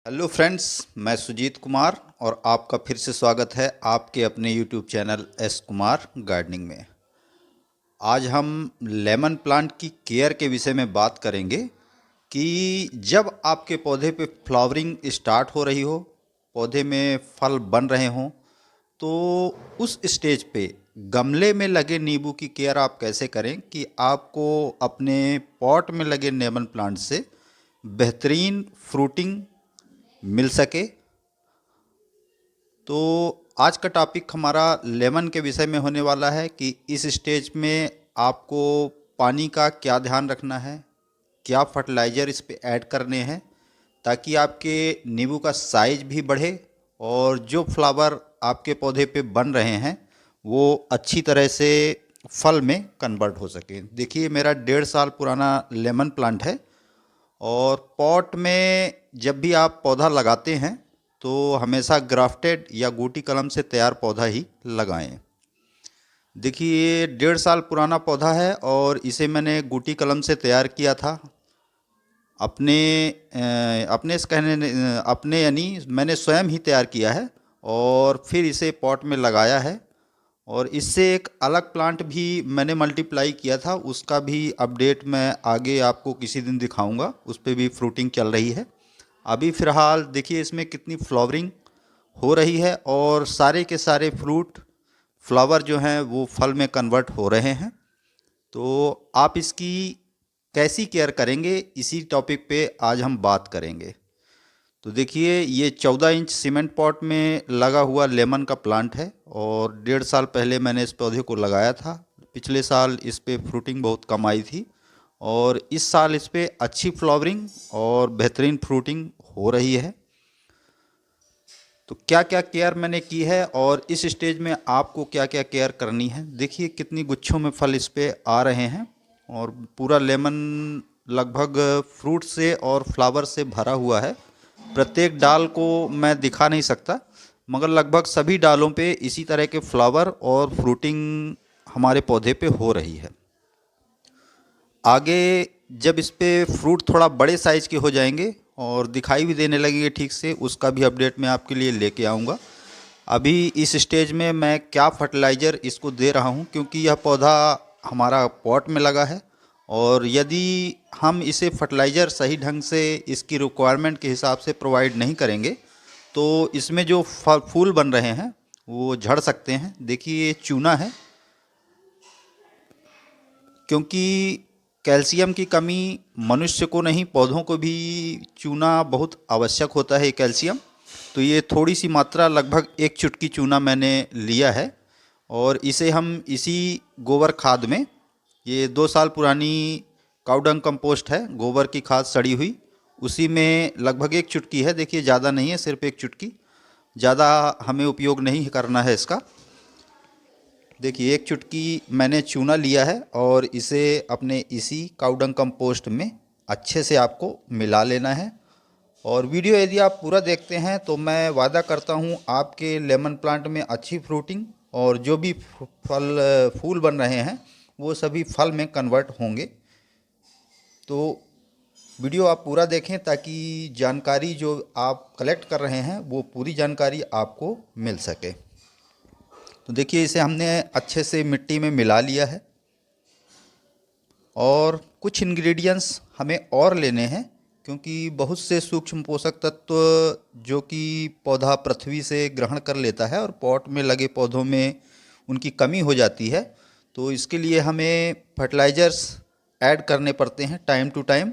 Hello friends, मैं सुजीत कुमार और आपका फिर से स्वागत है आपके अपने YouTube channel S Kumar gardening में। आज हम लेमन प्लांट की केयर के विषय में बात करेंगे कि जब आपके पौधे पे फ्लावरिंग स्टार्ट हो रही हो, पौधे में फल बन रहे हों, तो उस स्टेज पे गमले में लगे नींबू की केयर आप कैसे करें कि आपको अपने पॉट में लगे लेमन प्लांट से बेहतरीन फ्रूटिंग मिल सके। तो आज का टॉपिक हमारा लेमन के विषय में होने वाला है कि इस स्टेज में आपको पानी का क्या ध्यान रखना है, क्या फर्टिलाइज़र इस पे ऐड करने हैं ताकि आपके नींबू का साइज भी बढ़े और जो फ्लावर आपके पौधे पे बन रहे हैं वो अच्छी तरह से फल में कन्वर्ट हो सके। देखिए, मेरा 1.5 साल पुराना लेमन प्लांट है और पॉट में जब भी आप पौधा लगाते हैं तो हमेशा ग्राफ्टेड या गुटी कलम से तैयार पौधा ही लगाएं। देखिए, ये 1.5 साल पुराना पौधा है और इसे मैंने गुटी कलम से तैयार किया था। अपने अपने से कहने अपने यानी मैंने स्वयं ही तैयार किया है और फिर इसे पॉट में लगाया है। और इससे एक अलग प्लांट भी मैंने मल्टीप्लाई किया था, उसका भी अपडेट मैं आगे आपको किसी दिन दिखाऊंगा। उस पर भी फ्रूटिंग चल रही है। अभी फ़िलहाल देखिए इसमें कितनी फ्लावरिंग हो रही है और सारे के सारे फ्रूट फ्लावर जो हैं वो फल में कन्वर्ट हो रहे हैं। तो आप इसकी कैसी केयर करेंगे, इसी टॉपिक पे आज हम बात करेंगे। तो देखिए, ये 14 इंच सीमेंट पॉट में लगा हुआ लेमन का प्लांट है और 1.5 साल पहले मैंने इस पौधे को लगाया था। पिछले साल इस पे फ्रूटिंग बहुत कम आई थी और इस साल इस पे अच्छी फ्लावरिंग और बेहतरीन फ्रूटिंग हो रही है। तो क्या क्या केयर मैंने की है और इस स्टेज में आपको क्या क्या केयर करनी है। देखिए कितनी गुच्छों में फल इस पे आ रहे हैं और पूरा लेमन लगभग फ्रूट से और फ्लावर से भरा हुआ है। प्रत्येक डाल को मैं दिखा नहीं सकता, मगर लगभग सभी डालों पे इसी तरह के फ्लावर और फ्रूटिंग हमारे पौधे पे हो रही है। आगे जब इस पे फ्रूट थोड़ा बड़े साइज़ के हो जाएंगे और दिखाई भी देने लगेंगे ठीक से, उसका भी अपडेट मैं आपके लिए लेके आऊँगा। अभी इस स्टेज में मैं क्या फर्टिलाइज़र इसको दे रहा हूँ, क्योंकि यह पौधा हमारा पॉट में लगा है और यदि हम इसे फर्टिलाइज़र सही ढंग से इसकी रिक्वायरमेंट के हिसाब से प्रोवाइड नहीं करेंगे तो इसमें जो फूल बन रहे हैं वो झड़ सकते हैं। देखिए, ये चूना है, क्योंकि कैल्शियम की कमी मनुष्य को नहीं पौधों को भी चूना बहुत आवश्यक होता है, कैल्शियम। तो ये थोड़ी सी मात्रा, लगभग 1 चुटकी चूना मैंने लिया है और इसे हम इसी गोबर खाद में, ये 2 साल पुरानी काउडंग कंपोस्ट है, गोबर की खाद सड़ी हुई, उसी में लगभग 1 चुटकी है। देखिए ज़्यादा नहीं है, सिर्फ 1 चुटकी, ज़्यादा हमें उपयोग नहीं करना है इसका। देखिए 1 चुटकी मैंने चूना लिया है और इसे अपने इसी काउडंग कंपोस्ट में अच्छे से आपको मिला लेना है। और वीडियो यदि आप पूरा देखते हैं तो मैं वादा करता हूँ आपके लेमन प्लांट में अच्छी फ्रूटिंग और जो भी फूल बन रहे हैं वो सभी फल में कन्वर्ट होंगे। तो वीडियो आप पूरा देखें ताकि जानकारी जो आप कलेक्ट कर रहे हैं वो पूरी जानकारी आपको मिल सके। तो देखिए, इसे हमने अच्छे से मिट्टी में मिला लिया है और कुछ इंग्रेडिएंट्स हमें और लेने हैं, क्योंकि बहुत से सूक्ष्म पोषक तत्व जो कि पौधा पृथ्वी से ग्रहण कर लेता है और पॉट में लगे पौधों में उनकी कमी हो जाती है। तो इसके लिए हमें फर्टिलाइज़र्स ऐड करने पड़ते हैं टाइम टू टाइम।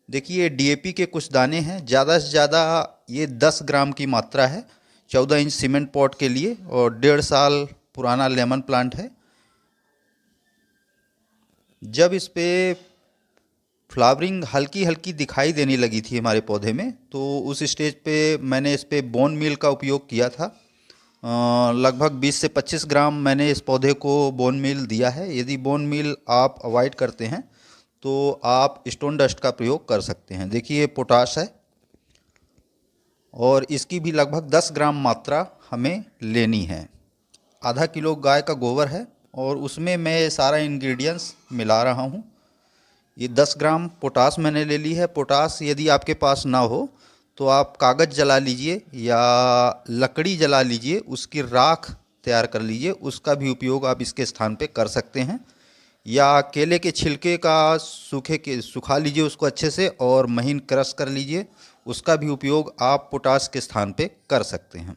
देखिए, डीएपी के कुछ दाने हैं, ज़्यादा से ज़्यादा ये 10 ग्राम की मात्रा है 14 इंच सीमेंट पॉट के लिए और 1.5 साल पुराना लेमन प्लांट है। जब इस पे फ्लावरिंग हल्की हल्की दिखाई देने लगी थी हमारे पौधे में, तो उस स्टेज पे मैंने इस पे बोन मील का उपयोग किया था। लगभग 20 से 25 ग्राम मैंने इस पौधे को बोन मील दिया है। यदि बोन मील आप अवॉइड करते हैं तो आप स्टोन डस्ट का प्रयोग कर सकते हैं। देखिए, पोटाश है और इसकी भी लगभग 10 ग्राम मात्रा हमें लेनी है। आधा किलो गाय का गोबर है और उसमें मैं ये सारा इंग्रेडिएंट्स मिला रहा हूँ। ये 10 ग्राम पोटास मैंने ले ली है। पोटास यदि आपके पास ना हो तो आप कागज़ जला लीजिए या लकड़ी जला लीजिए, उसकी राख तैयार कर लीजिए, उसका भी उपयोग आप इसके स्थान पे कर सकते हैं। या केले के छिलके का सूखे के सुखा लीजिए उसको अच्छे से और महीन क्रश कर लीजिए, उसका भी उपयोग आप पोटाश के स्थान पे कर सकते हैं।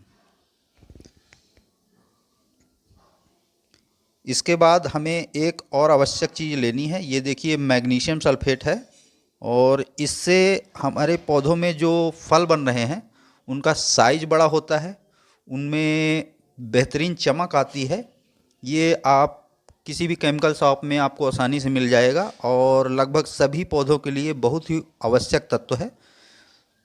इसके बाद हमें एक और आवश्यक चीज़ लेनी है, ये देखिए मैग्नीशियम सल्फेट है, और इससे हमारे पौधों में जो फल बन रहे हैं उनका साइज बड़ा होता है, उनमें बेहतरीन चमक आती है। ये आप किसी भी केमिकल शॉप में आपको आसानी से मिल जाएगा और लगभग सभी पौधों के लिए बहुत ही आवश्यक तत्व है।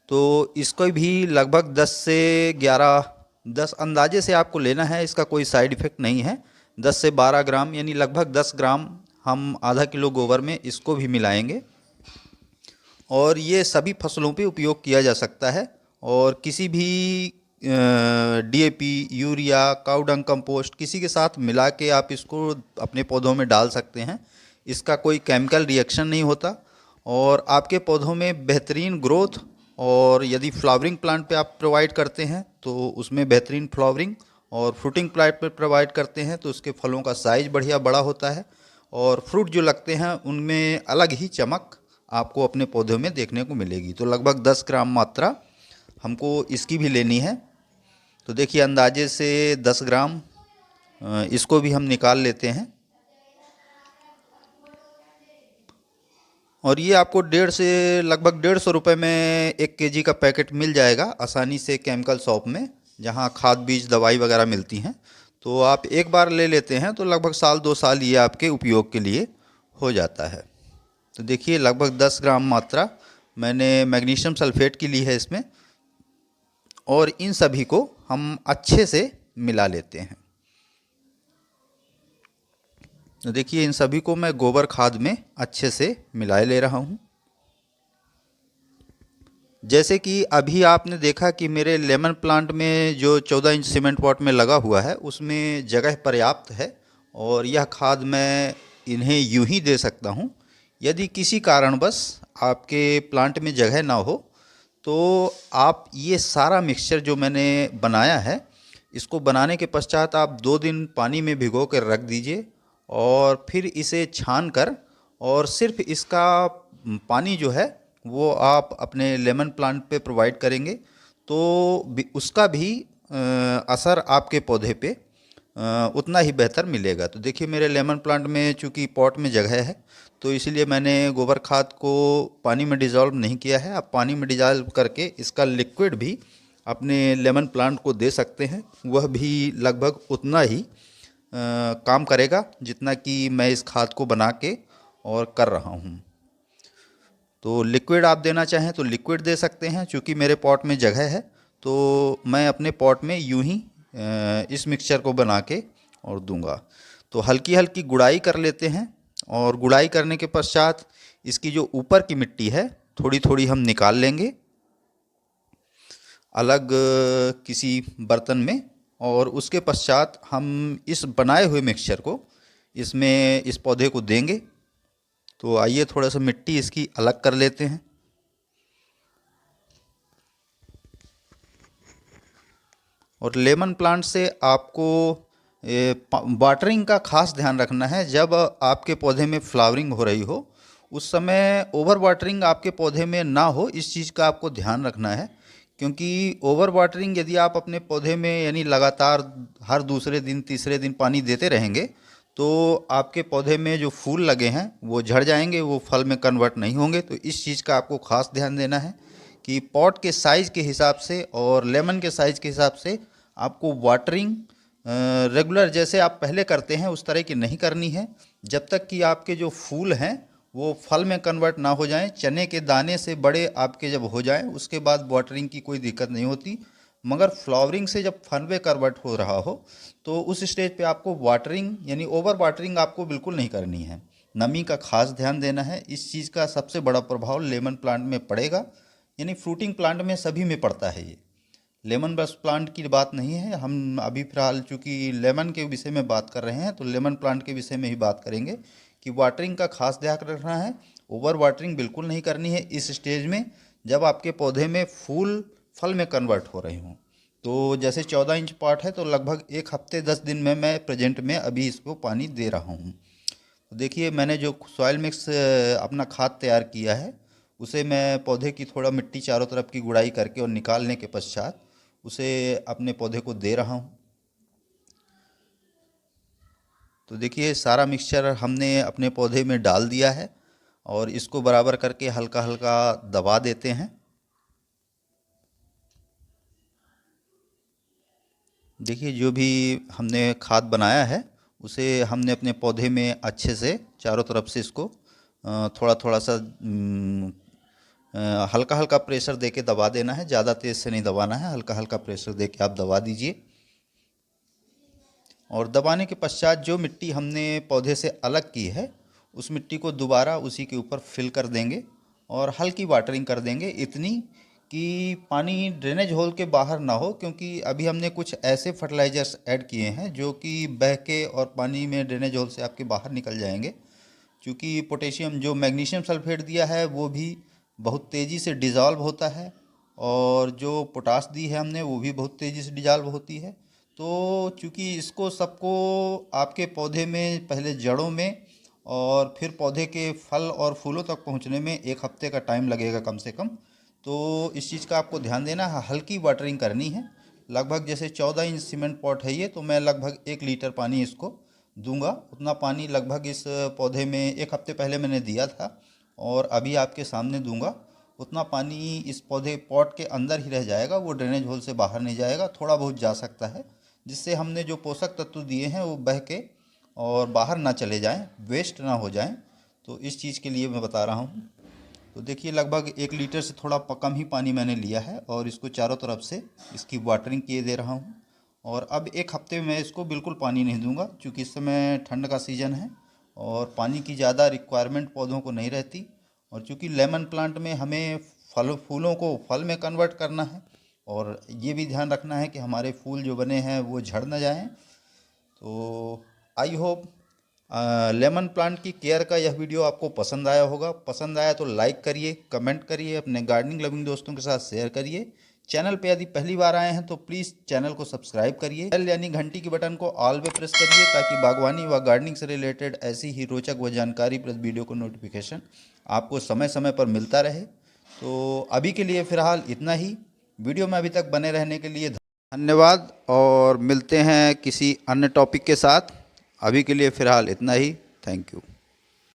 तो इसको भी लगभग 10 से 11, 10 अंदाजे से आपको लेना है, इसका कोई साइड इफ़ेक्ट नहीं है। 10 से 12 ग्राम यानी लगभग 10 ग्राम हम आधा किलो गोबर में इसको भी मिलाएंगे, और ये सभी फसलों पे उपयोग किया जा सकता है। और किसी भी डीएपी, यूरिया, काऊ डंग कंपोस्ट किसी के साथ मिला के आप इसको अपने पौधों में डाल सकते हैं। इसका कोई केमिकल रिएक्शन नहीं होता और आपके पौधों में बेहतरीन ग्रोथ, और यदि फ्लावरिंग प्लांट पे आप प्रोवाइड करते हैं तो उसमें बेहतरीन फ्लावरिंग, और फ्रूटिंग प्लांट पे प्रोवाइड करते हैं तो उसके फलों का साइज बढ़िया बड़ा होता है, और फ्रूट जो लगते हैं उनमें अलग ही चमक आपको अपने पौधों में देखने को मिलेगी। तो लगभग 10 ग्राम मात्रा हमको इसकी भी लेनी है। तो देखिए अंदाजे से 10 ग्राम इसको भी हम निकाल लेते हैं, और ये आपको 150 रुपए में 1 केजी का पैकेट मिल जाएगा आसानी से केमिकल शॉप में, जहाँ खाद बीज दवाई वगैरह मिलती हैं। तो आप एक बार ले लेते हैं तो लगभग साल 2 साल ये आपके उपयोग के लिए हो जाता है। तो देखिए लगभग 10 ग्राम मात्रा मैंने मैग्नीशियम सल्फेट की ली है इसमें, और इन सभी को हम अच्छे से मिला लेते हैं। तो देखिए इन सभी को मैं गोबर खाद में अच्छे से मिलाए ले रहा हूँ। जैसे कि अभी आपने देखा कि मेरे लेमन प्लांट में जो 14 इंच सीमेंट पॉट में लगा हुआ है उसमें जगह पर्याप्त है, और यह खाद मैं इन्हें यूं ही दे सकता हूं। यदि किसी कारणवश आपके प्लांट में जगह ना हो तो आप ये सारा मिक्सचर जो मैंने बनाया है, इसको बनाने के पश्चात आप 2 दिन पानी में भिगो कर रख दीजिए, और फिर इसे छान कर और सिर्फ इसका पानी जो है वो आप अपने लेमन प्लांट पे प्रोवाइड करेंगे तो उसका भी असर आपके पौधे पे उतना ही बेहतर मिलेगा। तो देखिए मेरे लेमन प्लांट में चूंकि पॉट में जगह है तो इसलिए मैंने गोबर खाद को पानी में डिज़ोल्व नहीं किया है। आप पानी में डिज़ोल्व करके इसका लिक्विड भी अपने लेमन प्लांट को दे सकते हैं, वह भी लगभग उतना ही काम करेगा जितना कि मैं इस खाद को बना के और कर रहा हूँ। तो लिक्विड आप देना चाहें तो लिक्विड दे सकते हैं, चूँकि मेरे पॉट में जगह है तो मैं अपने पॉट में यूं ही इस मिक्सचर को बना के और दूंगा। तो हल्की हल्की गुड़ाई कर लेते हैं, और गुड़ाई करने के पश्चात इसकी जो ऊपर की मिट्टी है थोड़ी थोड़ी हम निकाल लेंगे अलग किसी बर्तन में, और उसके पश्चात हम इस बनाए हुए मिक्सचर को इसमें इस पौधे को देंगे। तो आइए थोड़ा सा मिट्टी इसकी अलग कर लेते हैं। और लेमन प्लांट से आपको वाटरिंग का खास ध्यान रखना है। जब आपके पौधे में फ्लावरिंग हो रही हो उस समय ओवर वाटरिंग आपके पौधे में ना हो, इस चीज़ का आपको ध्यान रखना है, क्योंकि ओवर वाटरिंग यदि आप अपने पौधे में यानी लगातार हर दूसरे दिन तीसरे दिन पानी देते रहेंगे तो आपके पौधे में जो फूल लगे हैं वो झड़ जाएंगे, वो फल में कन्वर्ट नहीं होंगे। तो इस चीज़ का आपको खास ध्यान देना है कि पॉट के साइज़ के हिसाब से और लेमन के साइज़ के हिसाब से आपको वाटरिंग रेगुलर जैसे आप पहले करते हैं उस तरह की नहीं करनी है, जब तक कि आपके जो फूल हैं वो फल में कन्वर्ट ना हो जाएं। चने के दाने से बड़े आपके जब हो जाएं उसके बाद वाटरिंग की कोई दिक्कत नहीं होती, मगर फ्लावरिंग से जब फल में कन्वर्ट हो रहा हो तो उस स्टेज पे आपको वाटरिंग यानी ओवर वाटरिंग आपको बिल्कुल नहीं करनी है। नमी का खास ध्यान देना है, इस चीज़ का सबसे बड़ा प्रभाव लेमन प्लांट में पड़ेगा, यानी फ्रूटिंग प्लांट में सभी में पड़ता है। ये लेमन बस प्लांट की बात नहीं है, हम अभी फ़िलहाल चूँकि लेमन के विषय में बात कर रहे हैं तो लेमन प्लांट के विषय में ही बात करेंगे कि वाटरिंग का खास ध्यान रखना है। ओवर वाटरिंग बिल्कुल नहीं करनी है इस स्टेज में, जब आपके पौधे में फूल फल में कन्वर्ट हो रहे हों। तो जैसे 14 इंच पॉट है तो लगभग 1 हफ्ते 10 दिन में मैं प्रेजेंट में अभी इसको पानी दे रहा हूँ। तो देखिए मैंने जो सॉइल मिक्स अपना खाद तैयार किया है उसे मैं पौधे की थोड़ा मिट्टी चारों तरफ की गुड़ाई करके और निकालने के पश्चात उसे अपने पौधे को दे रहा हूँ। तो देखिए सारा मिक्सचर हमने अपने पौधे में डाल दिया है और इसको बराबर करके हल्का हल्का दबा देते हैं। देखिए जो भी हमने खाद बनाया है उसे हमने अपने पौधे में अच्छे से चारों तरफ से इसको थोड़ा थोड़ा सा हल्का हल्का प्रेशर देके दबा देना है, ज़्यादा तेज़ से नहीं दबाना है, हल्का हल्का प्रेशर देके आप दबा दीजिए। और दबाने के पश्चात जो मिट्टी हमने पौधे से अलग की है उस मिट्टी को दोबारा उसी के ऊपर फिल कर देंगे और हल्की वाटरिंग कर देंगे, इतनी कि पानी ड्रेनेज होल के बाहर ना हो, क्योंकि अभी हमने कुछ ऐसे फर्टिलाइजर्स ऐड किए हैं जो कि बह के और पानी में ड्रेनेज होल से आपके बाहर निकल जाएंगे। क्योंकि पोटेशियम जो मैग्नीशियम सल्फेट दिया है वो भी बहुत तेज़ी से डिज़ोल्व होता है और जो पोटास दी है हमने वो भी बहुत तेज़ी से डिज़ोल्व होती है। तो चूँकि इसको सबको आपके पौधे में पहले जड़ों में और फिर पौधे के फल और फूलों तक पहुंचने में 1 हफ्ते का टाइम लगेगा कम से कम। तो इस चीज़ का आपको ध्यान देना है, हल्की वाटरिंग करनी है। लगभग जैसे 14 इंच सीमेंट पॉट है ये, तो मैं लगभग 1 लीटर पानी इसको दूंगा। उतना पानी लगभग इस पौधे में 1 हफ्ते पहले मैंने दिया था और अभी आपके सामने दूंगा। उतना पानी इस पौधे पॉट के अंदर ही रह जाएगा, वो ड्रेनेज होल से बाहर नहीं जाएगा, थोड़ा बहुत जा सकता है, जिससे हमने जो पोषक तत्व दिए हैं वो बह के और बाहर ना चले जाएं, वेस्ट ना हो जाएं। तो इस चीज़ के लिए मैं बता रहा हूँ। तो देखिए लगभग 1 लीटर से थोड़ा कम ही पानी मैंने लिया है और इसको चारों तरफ से इसकी वाटरिंग किए दे रहा हूँ। और अब 1 हफ्ते में इसको बिल्कुल पानी नहीं दूंगा, क्योंकि इस समय ठंड का सीज़न है और पानी की ज़्यादा रिक्वायरमेंट पौधों को नहीं रहती। और चूँकि लेमन प्लांट में हमें फल फूलों को फल में कन्वर्ट करना है और ये भी ध्यान रखना है कि हमारे फूल जो बने हैं वो झड़ ना जाएं। तो आई होप लेमन प्लांट की केयर का यह वीडियो आपको पसंद आया होगा। पसंद आया तो लाइक करिए, कमेंट करिए, अपने गार्डनिंग लविंग दोस्तों के साथ शेयर करिए। चैनल पे यदि पहली बार आए हैं तो प्लीज़ चैनल को सब्सक्राइब करिए, बेल यानी घंटी की बटन को ऑल पे प्रेस करिए, ताकि बागवानी व गार्डनिंग से रिलेटेड ऐसी ही रोचक व जानकारीप्रद वीडियो को नोटिफिकेशन आपको समय समय पर मिलता रहे। तो अभी के लिए फ़िलहाल इतना ही। वीडियो में अभी तक बने रहने के लिए धन्यवाद और मिलते हैं किसी अन्य टॉपिक के साथ। अभी के लिए फ़िलहाल इतना ही। Thank you.